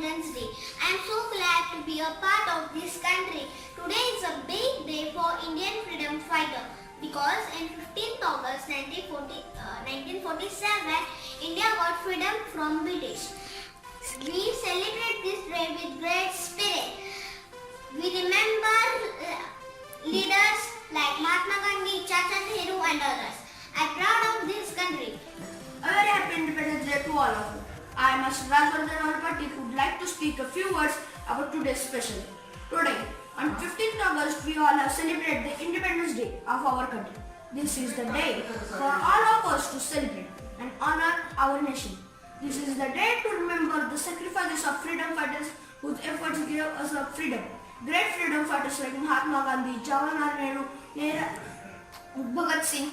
Independence Day. I am so glad to be a part of this country. Today is a big day for Indian freedom fighter because in 15th August 1947, India got freedom from British. We celebrate this day with great spirit. We remember leaders like Mahatma Gandhi, Chacha Nehru and others. I am proud of this country. A very happy Independence Day to all of you. I am Mr. Rajwardhan Patik who would like to speak a few words about today's special. Today, on 15th August, we all have celebrated the Independence Day of our country. This is the day for all of us to celebrate and honor our nation. This is the day to remember the sacrifices of freedom fighters whose efforts gave us our freedom. Great freedom fighters like Mahatma Gandhi, Jawaharlal Nehru, Bhagat Singh,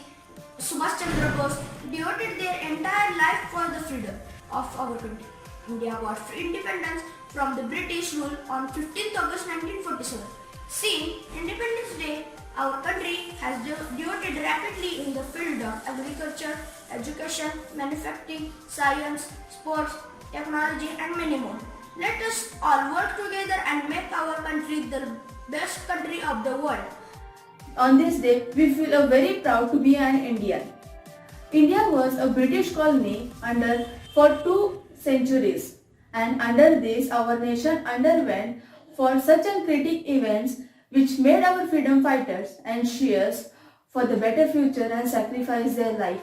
Subhash Chandra Bose devoted their entire life for the freedom of our country. India got free independence from the British rule on 15th August 1947. Seeing Independence Day, our country has devoted rapidly in the field of agriculture, education, manufacturing, science, sports, technology and many more. Let us all work together and make our country the best country of the world. On this day, we feel very proud to be an Indian. India was a British colony for 2 centuries, and under this our nation underwent for such and critic events which made our freedom fighters anxious for the better future and sacrifice their life.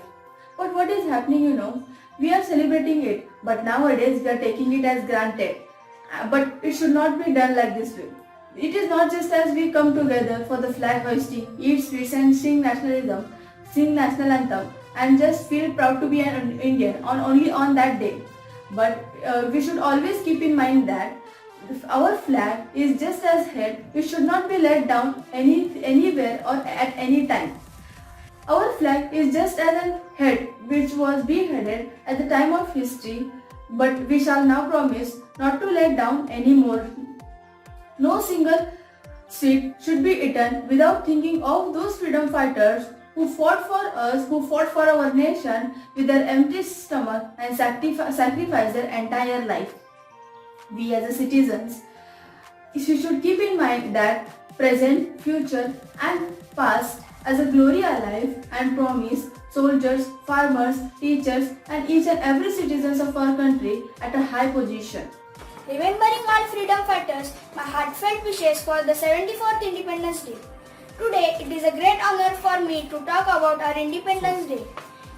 But what is happening, we are celebrating it, but nowadays we are taking it as granted. But it should not be done like this way. It is not just as we come together for the flag hoisting, eat sweets and sing nationalism, sing national anthem and just feel proud to be an Indian only on that day. But we should always keep in mind that if our flag is just as head, it should not be let down anywhere or at any time. Our flag is just as a head which was beheaded at the time of history, but we shall now promise not to let down anymore. No single seed should be eaten without thinking of those freedom fighters who fought for us, who fought for our nation with their empty stomach and sacrificed their entire life. We as citizens, we should keep in mind that present, future and past as a glory alive and promise soldiers, farmers, teachers and each and every citizens of our country at a high position. Remembering all freedom fighters, my heartfelt wishes for the 74th Independence Day. Today, it is a great honor for me to talk about our Independence Day.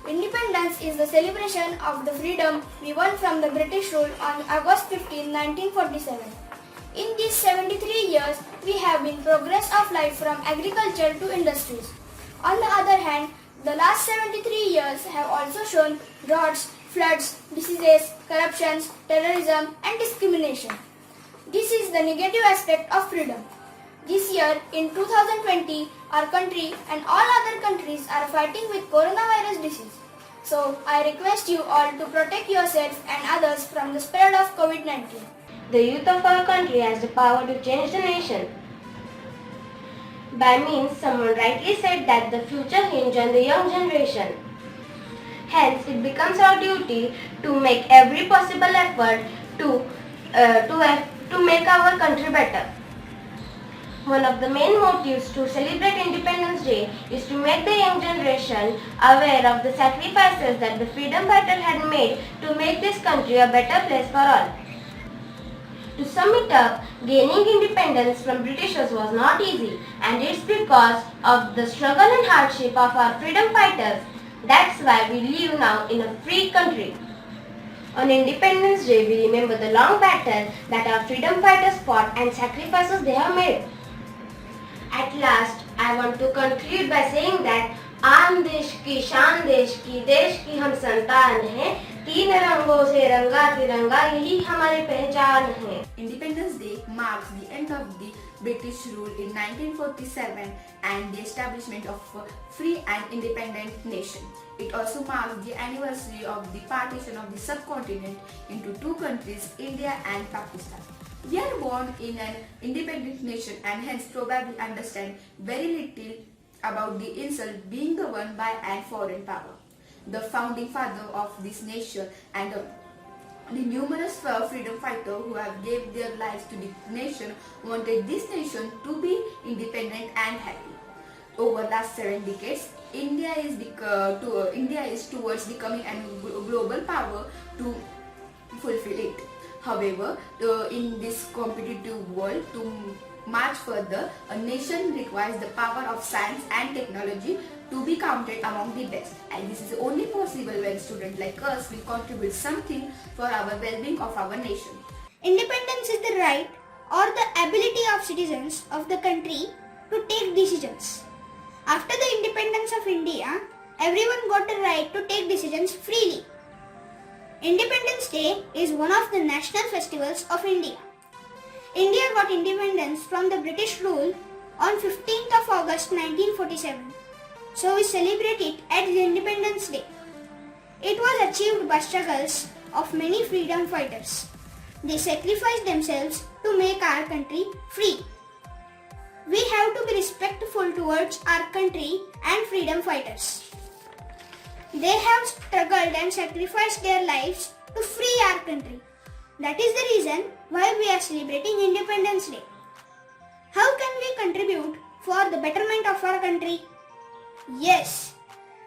Independence is the celebration of the freedom we won from the British rule on August 15, 1947. In these 73 years, we have been progress of life from agriculture to industries. On the other hand, the last 73 years have also shown droughts, floods, diseases, corruptions, terrorism and discrimination. This is the negative aspect of freedom. This year, in 2020, our country and all other countries are fighting with coronavirus disease. So, I request you all to protect yourself and others from the spread of COVID-19. The youth of our country has the power to change the nation. By means, someone rightly said that the future hinges on the young generation. Hence, it becomes our duty to make every possible effort to make our country better. One of the main motives to celebrate Independence Day is to make the young generation aware of the sacrifices that the freedom fighter had made to make this country a better place for all. To sum it up, gaining independence from Britishers was not easy, and it's because of the struggle and hardship of our freedom fighters. That's why we live now in a free country. On Independence Day, we remember the long battle that our freedom fighters fought and sacrifices they have made. At last, I want to conclude by saying that आन देश की शान देश की हम संतान हैं, 3 रंगों से रंगा तिरंगा यही हमारी पहचान है. Independence Day marks the end of the British rule in 1947 and the establishment of a free and independent nation. It also marks the anniversary of the partition of the subcontinent into 2 countries, India and Pakistan. We are born in an independent nation and hence probably understand very little about the insult being governed by a foreign power. The founding father of this nation and The numerous freedom fighters who have gave their lives to the nation wanted this nation to be independent and happy. Over last 7 decades, India is towards becoming a global power to fulfill it. However, in this competitive world, to march further, a nation requires the power of science and technology to be counted among the best. And this is only possible when students like us will contribute something for our well-being of our nation. Independence is the right or the ability of citizens of the country to take decisions. After the independence of India, everyone got the right to take decisions freely. Independence Day is one of the national festivals of India. India got independence from the British rule on 15th of August 1947. So we celebrate it as Independence Day. It was achieved by struggles of many freedom fighters. They sacrificed themselves to make our country free. We have to be respectful towards our country and freedom fighters. They have struggled and sacrificed their lives to free our country. That is the reason why we are celebrating Independence Day. How can we contribute for the betterment of our country? Yes,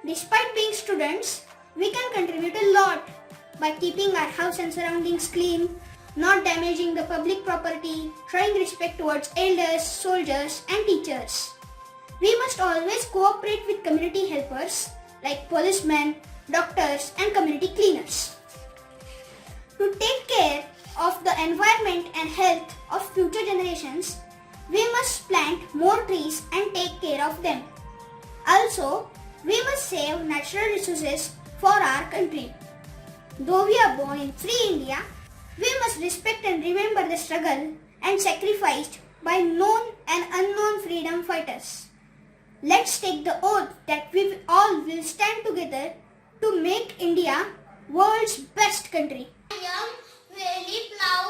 despite being students, we can contribute a lot by keeping our house and surroundings clean, not damaging the public property, showing respect towards elders, soldiers and teachers. We must always cooperate with community helpers like policemen, doctors and community cleaners. To take care of the environment and health of future generations, we must plant more trees and take care of them. Also, we must save natural resources for our country. Though we are born in free India, we must respect and remember the struggle and sacrifice by known and unknown freedom fighters. Let's take the oath that we all will stand together to make India world's best country. I am very proud